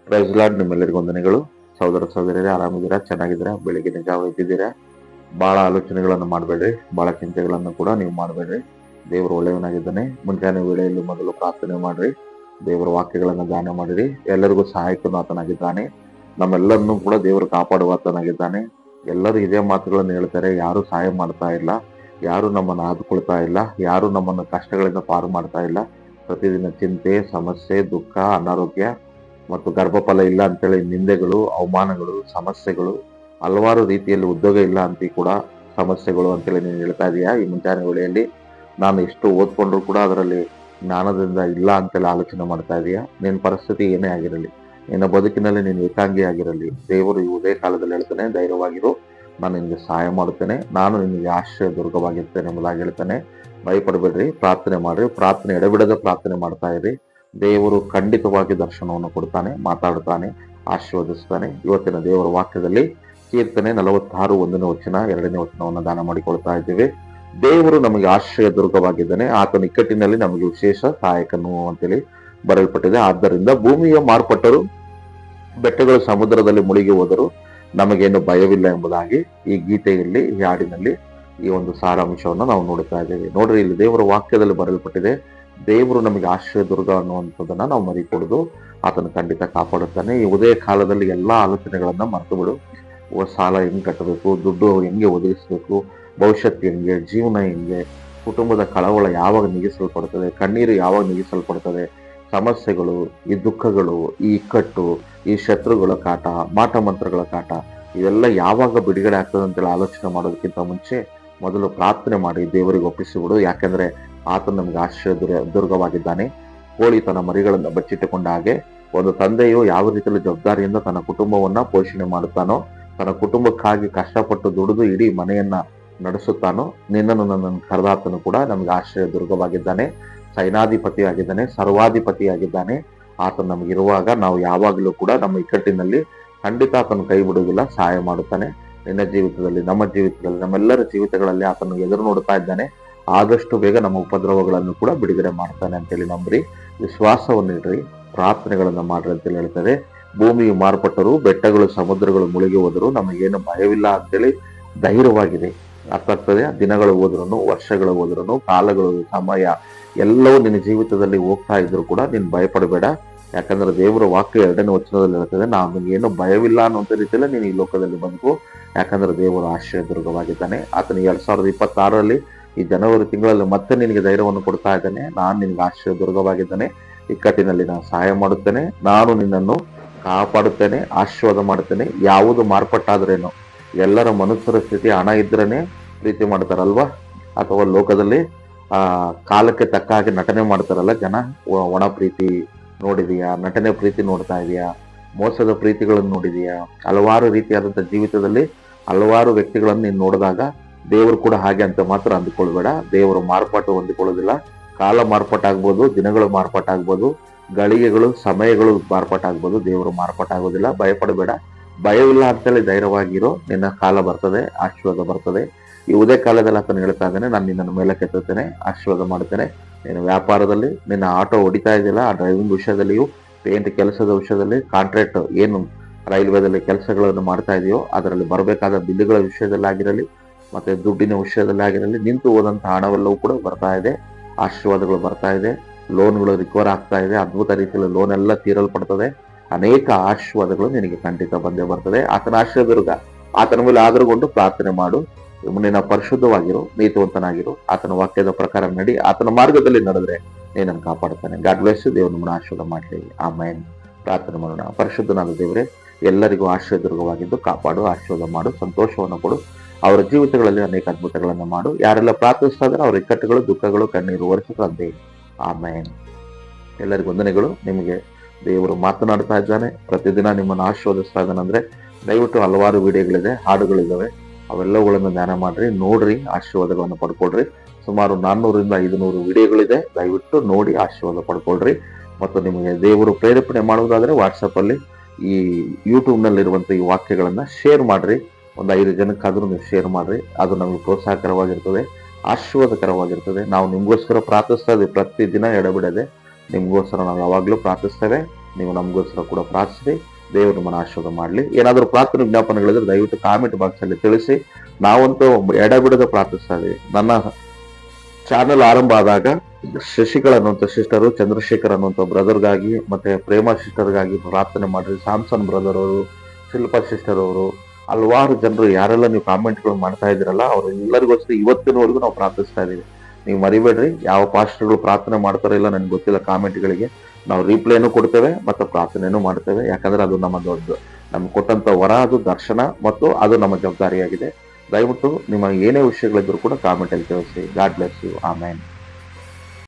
Price lord, ನಿಮ್ಮೆಲ್ಲರಿಗೂ ವಂದನೆಗಳು. ಸಹೋದರ ಸಹೋದರಿಯರೇ, ಆರಾಮಿದ್ದೀರಾ? ಚೆನ್ನಾಗಿದ್ದೀರಾ? ಬೆಳಿಗ್ಗೆ ಜಾವ ಎದ್ದಿದ್ದೀರಾ? ಬಹಳ ಆಲೋಚನೆಗಳನ್ನು ಮಾಡಬೇಡ್ರಿ, ಬಹಳ ಚಿಂತೆಗಳನ್ನು ಕೂಡ ನೀವು ಮಾಡಬೇಡ್ರಿ. ದೇವರು ಒಳ್ಳೆಯವನಾಗಿದ್ದಾನೆ. ಮುಂಜಾನೆ ವೇಳೆಯಲ್ಲಿ ಮೊದಲು ಪ್ರಾರ್ಥನೆ ಮಾಡ್ರಿ, ದೇವರ ವಾಕ್ಯಗಳನ್ನು ಧ್ಯಾನ ಮಾಡಿರಿ. ಎಲ್ಲರಿಗೂ ಸಹಾಯಕನು ಆತನಾಗಿದ್ದಾನೆ. ನಮ್ಮೆಲ್ಲರನ್ನೂ ಕೂಡ ದೇವರು ಕಾಪಾಡುವ ಆತನಾಗಿದ್ದಾನೆ. ಎಲ್ಲರೂ ಇದೇ ಮಾತುಗಳನ್ನು ಹೇಳ್ತಾರೆ, ಯಾರು ಸಹಾಯ ಮಾಡ್ತಾ ಇಲ್ಲ, ಯಾರು ನಮ್ಮನ್ನು ಆದುಕೊಳ್ತಾ ಇಲ್ಲ, ಯಾರು ನಮ್ಮನ್ನು ಕಷ್ಟಗಳಿಂದ ಪಾರು ಮಾಡ್ತಾ ಇಲ್ಲ. ಪ್ರತಿದಿನ ಚಿಂತೆ, ಸಮಸ್ಯೆ, ದುಃಖ, ಅನಾರೋಗ್ಯ ಮತ್ತು ಗರ್ಭಫಲ ಇಲ್ಲ ಅಂತೇಳಿ ನಿಂದೆಗಳು, ಅವಮಾನಗಳು, ಸಮಸ್ಯೆಗಳು, ಹಲವಾರು ರೀತಿಯಲ್ಲಿ ಉದ್ಯೋಗ ಇಲ್ಲ ಅಂತ ಕೂಡ ಸಮಸ್ಯೆಗಳು ಅಂತೇಳಿ ನೀನು ಹೇಳ್ತಾ ಇದೀಯಾ. ಈ ಮುಂಜಾನೆ ವೇಳೆಯಲ್ಲಿ ನಾನು ಎಷ್ಟು ಓದ್ಕೊಂಡ್ರು ಕೂಡ ಅದರಲ್ಲಿ ಜ್ಞಾನದಿಂದ ಇಲ್ಲ ಅಂತೇಳಿ ಆಲೋಚನೆ ಮಾಡ್ತಾ ಇದೀಯಾ. ನಿನ್ನ ಪರಿಸ್ಥಿತಿ ಏನೇ ಆಗಿರಲಿ, ನಿನ್ನ ಬದುಕಿನಲ್ಲಿ ನೀನು ಏಕಾಂಗಿ ಆಗಿರಲಿ, ದೇವರು ಈ ಉದಯ ಕಾಲದಲ್ಲಿ ಹೇಳ್ತಾನೆ, ಧೈರ್ಯವಾಗಿರು, ನಾನು ನಿನಗೆ ಸಹಾಯ ಮಾಡುತ್ತೇನೆ, ನಾನು ನಿನಗೆ ಆಶ್ರಯ ದುರ್ಗವಾಗಿರ್ತೇನೆ ಎಂಬುದಾಗಿ ಹೇಳ್ತಾನೆ. ಭಯಪಡಬೇಡ್ರಿ, ಪ್ರಾರ್ಥನೆ ಮಾಡ್ರಿ, ಪ್ರಾರ್ಥನೆ ಎಡಬಿಡದ ಪ್ರಾರ್ಥನೆ ಮಾಡ್ತಾ ಇರಿ. ದೇವರು ಖಂಡಿತವಾಗಿ ದರ್ಶನವನ್ನು ಕೊಡ್ತಾನೆ, ಮಾತಾಡುತ್ತಾನೆ, ಆಶೀರ್ವದಿಸ್ತಾನೆ. ಇವತ್ತಿನ ದೇವರ ವಾಕ್ಯದಲ್ಲಿ ಕೀರ್ತನೆ 46 1ನೇ ವಚನ 2ನೇ ವಚನವನ್ನು ದಾನ ಮಾಡಿಕೊಳ್ತಾ ಇದ್ದೇವೆ. ದೇವರು ನಮಗೆ ಆಶ್ರಯ ದುರ್ಗವಾಗಿದ್ದಾನೆ, ಆತನ ಇಕ್ಕಟ್ಟಿನಲ್ಲಿ ನಮಗೆ ವಿಶೇಷ ಸಹಾಯಕನು ಅಂತೇಳಿ ಬರೆಯಲ್ಪಟ್ಟಿದೆ. ಆದ್ದರಿಂದ ಭೂಮಿಯ ಮಾರ್ಪಟ್ಟರು, ಬೆಟ್ಟಗಳು ಸಮುದ್ರದಲ್ಲಿ ಮುಳುಗಿ ಹೋದರು, ನಮಗೇನು ಭಯವಿಲ್ಲ ಎಂಬುದಾಗಿ ಈ ಗೀತೆಯಲ್ಲಿ, ಈ ಹಾಡಿನಲ್ಲಿ ಈ ಒಂದು ಸಾರಾಂಶವನ್ನು ನಾವು ನೋಡ್ತಾ ಇದ್ದೇವೆ. ನೋಡ್ರಿ, ಇಲ್ಲಿ ದೇವರ ವಾಕ್ಯದಲ್ಲಿ ಬರೆಯಲ್ಪಟ್ಟಿದೆ, ದೇವರು ನಮಗೆ ಆಶ್ರಯ ದುರ್ಗ ಅನ್ನುವಂಥದ್ದನ್ನ ನಾವು ಮರಿಕೊಡುದು. ಆತನು ಖಂಡಿತ ಕಾಪಾಡುತ್ತಾನೆ. ಈ ಉದಯ ಕಾಲದಲ್ಲಿ ಎಲ್ಲಾ ಆಲೋಚನೆಗಳನ್ನ ಮರೆತು ಬಿಡು. ಸಾಲ ಹೆಂಗ್ ಕಟ್ಟಬೇಕು, ದುಡ್ಡು ಹೆಂಗೆ ಒದಗಿಸ್ಬೇಕು, ಭವಿಷ್ಯತ್ ಹೆಂಗೆ, ಜೀವನ ಹೆಂಗೆ, ಕುಟುಂಬದ ಕಳವಳ ಯಾವಾಗ ನೀಗಿಸಲ್ಪಡ್ತದೆ, ಕಣ್ಣೀರು ಯಾವಾಗ ನೀಗಿಸಲ್ಪಡ್ತದೆ, ಸಮಸ್ಯೆಗಳು, ಈ ದುಃಖಗಳು, ಈ ಇಕ್ಕಟ್ಟು, ಈ ಶತ್ರುಗಳ ಕಾಟ, ಮಾಟ ಮಂತ್ರಗಳ ಕಾಟ, ಇವೆಲ್ಲ ಯಾವಾಗ ಬಿಡುಗಡೆ ಆಗ್ತದೆ ಅಂತೇಳಿ ಆಲೋಚನೆ ಮಾಡೋದಕ್ಕಿಂತ ಮುಂಚೆ ಮೊದಲು ಪ್ರಾರ್ಥನೆ ಮಾಡಿ ದೇವರಿಗೆ ಒಪ್ಪಿಸಿಬಿಡು. ಯಾಕೆಂದ್ರೆ ಆತನು ನಮಗೆ ಆಶ್ರಯ ದುರ್ಗವಾಗಿದ್ದಾನೆ. ಕೋಳಿ ತನ್ನ ಮರಿಗಳನ್ನು ಬಚ್ಚಿಟ್ಟುಕೊಂಡ ಹಾಗೆ ಒಂದು ತಂದೆಯು ಯಾವ ರೀತಿಯಲ್ಲಿ ಜವಾಬ್ದಾರಿಯಿಂದ ತನ್ನ ಕುಟುಂಬವನ್ನ ಪೋಷಣೆ ಮಾಡುತ್ತಾನೋ, ತನ್ನ ಕುಟುಂಬಕ್ಕಾಗಿ ಕಷ್ಟಪಟ್ಟು ದುಡಿದು ಇಡೀ ಮನೆಯನ್ನ ನಡೆಸುತ್ತಾನೋ, ನಿನ್ನನ್ನು ನನ್ನನ್ನು ಕರೆದಾತನು ಕೂಡ ನಮಗೆ ಆಶ್ರಯ ದುರ್ಗವಾಗಿದ್ದಾನೆ, ಸೈನಾಧಿಪತಿಯಾಗಿದ್ದಾನೆ, ಸರ್ವಾಧಿಪತಿಯಾಗಿದ್ದಾನೆ. ಆತನು ನಮಗಿರುವಾಗ ನಾವು ಯಾವಾಗಲೂ ಕೂಡ ನಮ್ಮ ಇಕ್ಕಟ್ಟಿನಲ್ಲಿ ಖಂಡಿತ ಆತನು ಕೈ ಬಿಡುವುದಿಲ್ಲ, ಸಹಾಯ ಮಾಡುತ್ತಾನೆ. ನಿನ್ನ ಜೀವಿತದಲ್ಲಿ, ನಮ್ಮ ಜೀವಿತದಲ್ಲಿ, ನಮ್ಮೆಲ್ಲರ ಜೀವಿತಗಳಲ್ಲಿ ಆತನು ಎದುರು ನೋಡ್ತಾ ಇದ್ದಾನೆ. ಆದಷ್ಟು ಬೇಗ ನಮ್ಮ ಉಪದ್ರವಗಳನ್ನು ಕೂಡ ಬಿಡುಗಡೆ ಮಾಡ್ತಾನೆ ಅಂತೇಳಿ ನಂಬ್ರಿ, ವಿಶ್ವಾಸವನ್ನು ಇಡ್ರಿ, ಪ್ರಾರ್ಥನೆಗಳನ್ನ ಮಾಡ್ರಿ ಅಂತೇಳಿ ಹೇಳ್ತಾರೆ. ಭೂಮಿಯು ಮಾರ್ಪಟ್ಟರು, ಬೆಟ್ಟಗಳು ಸಮುದ್ರಗಳು ಮುಳುಗಿ ಹೋದರು, ನಮಗೇನು ಭಯವಿಲ್ಲ ಅಂತೇಳಿ ಧೈರ್ಯವಾಗಿದೆ. ಅರ್ಥ ಆಗ್ತದೆ. ದಿನಗಳು ಹೋದ್ರೂ, ವರ್ಷಗಳು ಹೋದ್ರೂ, ಕಾಲಗಳು, ಸಮಯ ಎಲ್ಲವೂ ನಿನ್ನ ಜೀವಿತದಲ್ಲಿ ಹೋಗ್ತಾ ಇದ್ರು ಕೂಡ ನೀನು ಭಯಪಡಬೇಡ. ಯಾಕಂದ್ರೆ ದೇವರ ವಾಕ್ಯ 2ನೇ ವಚನದಲ್ಲಿ ಹೇಳ್ತದೆ, ನಮಗೇನು ಭಯವಿಲ್ಲ ಅನ್ನುವಂಥ ರೀತಿಯಲ್ಲಿ ನೀನು ಈ ಲೋಕದಲ್ಲಿ ಬಂದು. ಯಾಕಂದ್ರೆ ದೇವರು ಆಶ್ರಯ ದುರ್ಗವಾಗಿದ್ದಾನೆ. ಆತನು 2026ರಲ್ಲಿ ಈ ಜನವರಿ ತಿಂಗಳಲ್ಲಿ ಮತ್ತೆ ನಿನಗೆ ಧೈರ್ಯವನ್ನು ಕೊಡ್ತಾ ಇದ್ದಾನೆ. ನಾನು ನಿನಗೆ ಆಶ್ರಯ ದುರ್ಗವಾಗಿದ್ದಾನೆ, ಇಕ್ಕಟ್ಟಿನಲ್ಲಿ ನಾನು ಸಹಾಯ ಮಾಡುತ್ತೇನೆ, ನಾನು ನಿನ್ನನ್ನು ಕಾಪಾಡುತ್ತೇನೆ, ಆಶೀರ್ವಾದ ಮಾಡುತ್ತೇನೆ. ಯಾವುದು ಮಾರ್ಪಟ್ಟಾದ್ರೇನು, ಎಲ್ಲರ ಮನುಷ್ಯರ ಸ್ಥಿತಿ ಹಣ ಇದ್ರೇನೆ ಪ್ರೀತಿ ಮಾಡ್ತಾರಲ್ವಾ, ಅಥವಾ ಲೋಕದಲ್ಲಿ ಕಾಲಕ್ಕೆ ತಕ್ಕ ಹಾಗೆ ನಟನೆ ಮಾಡ್ತಾರಲ್ಲ ಜನ, ಒಣ ಪ್ರೀತಿ ನೋಡಿದೀಯಾ, ನಟನೆ ಪ್ರೀತಿ ನೋಡ್ತಾ ಇದೀಯಾ, ಮೋಸದ ಪ್ರೀತಿಗಳನ್ನು ನೋಡಿದೀಯಾ, ಹಲವಾರು ರೀತಿಯಾದಂಥ ಜೀವಿತದಲ್ಲಿ ಹಲವಾರು ವ್ಯಕ್ತಿಗಳನ್ನು ನೀನು ನೋಡಿದಾಗ ದೇವರು ಕೂಡ ಹಾಗೆ ಅಂತ ಮಾತ್ರ ಅಂದುಕೊಳ್ಬೇಡ. ದೇವರು ಮಾರ್ಪಾಟು ಹೊಂದಿಕೊಳ್ಳೋದಿಲ್ಲ. ಕಾಲ ಮಾರ್ಪಾಟಾಗ್ಬೋದು, ದಿನಗಳು ಮಾರ್ಪಾಟಾಗ್ಬೋದು, ಗಳಿಗೆಗಳು, ಸಮಯಗಳು ಮಾರ್ಪಾಟಾಗ್ಬೋದು, ದೇವರು ಮಾರ್ಪಾಟಾಗೋದಿಲ್ಲ. ಭಯಪಡಬೇಡ, ಭಯವಿಲ್ಲ ಅಂತೇಳಿ ಧೈರ್ಯವಾಗಿರೋ. ನಿನ್ನ ಕಾಲ ಬರ್ತದೆ, ಆಶೀರ್ವಾದ ಬರ್ತದೆ. ಈ ಉದಯ ಕಾಲದಲ್ಲಿ ಆತನು ಹೇಳ್ತಾ ಇದ್ದಾನೆ, ನಾನು ನಿನ್ನನ್ನು ಮೇಲೆ ಕೆತ್ತುತ್ತೇನೆ, ಆಶೀರ್ವಾದ ಮಾಡ್ತೇನೆ. ನಿನ್ನ ವ್ಯಾಪಾರದಲ್ಲಿ, ನಿನ್ನ ಆಟೋ ಹೊಡಿತಾ ಇದೆಯಲ್ಲ, ಆ ಡ್ರೈವಿಂಗ್ ವಿಷಯದಲ್ಲಿಯೂ, ಪೇಂಟ್ ಕೆಲಸದ ವಿಷಯದಲ್ಲಿ, ಕಾಂಟ್ರಾಕ್ಟ್ ಏನು ರೈಲ್ವೇದಲ್ಲಿ ಕೆಲಸಗಳನ್ನು ಮಾಡ್ತಾ ಇದೆಯೋ ಅದರಲ್ಲಿ ಬರಬೇಕಾದ ಬಿಲ್ಲುಗಳ ವಿಷಯದಲ್ಲಾಗಿರಲಿ, ಮತ್ತೆ ದುಡ್ಡಿನ ವಿಷಯದಲ್ಲಿ ಆಗಿರಲಿ, ನಿಂತು ಹೋದಂತಹ ಹಣವೆಲ್ಲವೂ ಕೂಡ ಬರ್ತಾ ಇದೆ. ಆಶೀರ್ವಾದಗಳು ಬರ್ತಾ ಇದೆ, ಲೋನ್ಗಳು ರಿಕವರ್ ಆಗ್ತಾ ಇದೆ, ಅದ್ಭುತ ರೀತಿಯಲ್ಲಿ ಲೋನ್ ಎಲ್ಲ ತೀರಲ್ಪಡ್ತದೆ. ಅನೇಕ ಆಶೀರ್ವಾದಗಳು ನಿನಗೆ ಖಂಡಿತ ಬಂದೇ ಬರ್ತದೆ. ಆತನ ಆಶೀರ್ವಾದ, ಆತನ ಮೇಲೆ ಆಧಾರಗೊಂಡು ಪ್ರಾರ್ಥನೆ ಮಾಡು. ನಿನ್ನ ಪರಿಶುದ್ಧವಾಗಿರು, ನೀತಿವಂತನಾಗಿರು, ಆತನ ವಾಕ್ಯದ ಪ್ರಕಾರ ನಡಿ, ಆತನ ಮಾರ್ಗದಲ್ಲಿ ನಡೆದ್ರೆ ನೀನನ್ನು ಕಾಪಾಡ್ತಾನೆ. God bless you. ದೇವರು ನಮ್ಮನ್ನು ಆಶೀರ್ವಾದ ಮಾಡಲಿ. ಆಮೇನ್. ಪ್ರಾರ್ಥನೆ ಮಾಡೋಣ. ಪರಿಶುದ್ಧನಾದ ದೇವರೇ, ಎಲ್ಲರಿಗೂ ಆಶ್ರಯ ದುರ್ಗವಾಗಿದ್ದು ಕಾಪಾಡು, ಆಶೀರ್ವಾದ ಮಾಡು, ಸಂತೋಷವನ್ನು ಕೊಡು, ಅವರ ಜೀವಿತಗಳಲ್ಲಿ ಅನೇಕ ಅದ್ಭುತಗಳನ್ನು ಮಾಡು. ಯಾರೆಲ್ಲ ಪ್ರಾರ್ಥಿಸ್ತಾ ಇದ್ದಾರೆ ಅವರ ಇಕ್ಕಟ್ಟುಗಳು, ದುಃಖಗಳು, ಕಣ್ಣೀರು ಒರೆಸುತ್ತಂತೆ. ಆಮೇನ್. ಎಲ್ಲರಿಗೂ ವಂದನೆಗಳು. ನಿಮಗೆ ದೇವರು ಮಾತನಾಡ್ತಾ ಇದ್ದಾನೆ, ಪ್ರತಿದಿನ ನಿಮ್ಮನ್ನು ಆಶೀರ್ವದಿಸ್ತಾ ಇದ್ದಾನೆ. ಅಂದ್ರೆ ದಯವಿಟ್ಟು ಹಲವಾರು ವಿಡಿಯೋಗಳಿದೆ, ಹಾಡುಗಳಿದ್ದಾವೆ, ಅವೆಲ್ಲವುಗಳನ್ನು ಧ್ಯಾನ ಮಾಡ್ರಿ, ನೋಡ್ರಿ, ಆಶೀರ್ವಾದಗಳನ್ನು ಪಡ್ಕೊಳ್ರಿ. ಸುಮಾರು 400ರಿಂದ 500 ವಿಡಿಯೋಗಳಿದೆ. ದಯವಿಟ್ಟು ನೋಡಿ ಆಶೀರ್ವಾದ ಪಡ್ಕೊಳ್ರಿ. ಮತ್ತು ನಿಮಗೆ ದೇವರು ಪ್ರೇರೇಪಣೆ ಮಾಡುವುದಾದ್ರೆ ವಾಟ್ಸಪ್ಪಲ್ಲಿ ಈ ಯೂಟ್ಯೂಬ್ನಲ್ಲಿರುವಂಥ ಈ ವಾಕ್ಯಗಳನ್ನು ಶೇರ್ ಮಾಡ್ರಿ. ಒಂದು 5 ಜನಕ್ಕಾದ್ರೂ ನೀವು ಶೇರ್ ಮಾಡ್ರಿ. ಅದು ನಮಗೆ ಪ್ರೋತ್ಸಾಹಕರವಾಗಿರ್ತದೆ, ಆಶೀರ್ವಾದಕರವಾಗಿರ್ತದೆ. ನಾವು ನಿಮಗೋಸ್ಕರ ಪ್ರಾರ್ಥಿಸ್ತಾ ಇದ್ದೀವಿ, ಪ್ರತಿದಿನ ಎಡಬಿಡದೆ ನಿಮಗೋಸ್ಕರ ನಾವು ಯಾವಾಗಲೂ ಪ್ರಾರ್ಥಿಸ್ತೇವೆ. ನೀವು ನಮಗೋಸ್ಕರ ಕೂಡ ಪ್ರಾರ್ಥಿಸಿ. ದೇವರು ನಿಮ್ಮನ್ನು ಆಶೀರ್ವಾದ ಮಾಡಲಿ. ಏನಾದರೂ ಪ್ರಾರ್ಥನೆ ವಿಜ್ಞಾಪನೆಗಳಿದ್ರೆ ದಯವಿಟ್ಟು ಕಾಮೆಂಟ್ ಬಾಕ್ಸ್ ಅಲ್ಲಿ ತಿಳಿಸಿ. ನಾವಂತೂ ಎಡಬಿಡದೆ ಪ್ರಾರ್ಥಿಸ್ತಾ ಇದೀವಿ. ನನ್ನ ಚಾನೆಲ್ ಆರಂಭ ಆದಾಗ ಶಶಿಕಲಾ ಅನ್ನುವಂಥ ಸಿಸ್ಟರು, ಚಂದ್ರಶೇಖರ್ ಅನ್ನುವಂಥ ಬ್ರದರ್ಗಾಗಿ, ಮತ್ತೆ ಪ್ರೇಮಾ ಸಿಸ್ಟರ್ಗಾಗಿ ಪ್ರಾರ್ಥನೆ ಮಾಡ್ರಿ. ಸ್ಯಾಮ್ಸನ್ ಬ್ರದರ್ ಅವರು, ಶಿಲ್ಪಾ ಸಿಸ್ಟರ್ ಅವರು, ಹಲವಾರು ಜನರು ಯಾರೆಲ್ಲ ನೀವು ಕಾಮೆಂಟ್ಗಳು ಮಾಡ್ತಾ ಇದ್ದೀರಲ್ಲ, ಅವರೆಲ್ಲರಿಗೋಸ್ಕರ ಇವತ್ತಿನವರೆಗೂ ನಾವು ಪ್ರಾರ್ಥಿಸ್ತಾ ಇದೀವಿ. ನೀವು ಮರಿಬೇಡ್ರಿ. ಯಾವ ಪಾಸ್ಟರ್ಗಳು ಪ್ರಾರ್ಥನೆ ಮಾಡ್ತಾರೋ ಇಲ್ಲ ನನಗೆ ಗೊತ್ತಿಲ್ಲ, ಕಾಮೆಂಟ್ಗಳಿಗೆ ನಾವು ರಿಪ್ಲೈನು ಕೊಡ್ತೇವೆ ಮತ್ತು ಪ್ರಾರ್ಥನೆನೂ ಮಾಡ್ತೇವೆ. ಯಾಕಂದ್ರೆ ಅದು ನಮ್ಮ ದೊಡ್ಡ ನಮ್ಗೆ ಕೊಟ್ಟಂತ ವರ, ಅದು ದರ್ಶನ ಮತ್ತು ಅದು ನಮ್ಮ ಜವಾಬ್ದಾರಿಯಾಗಿದೆ. ದಯವಿಟ್ಟು ನಿಮ್ಮ ಏನೇ ವಿಷಯಗಳಿದ್ರು ಕೂಡ ಕಾಮೆಂಟ್ ಅಲ್ಲಿ ತಿಳಿಸಿ. God bless you. ಆಮೇನ್.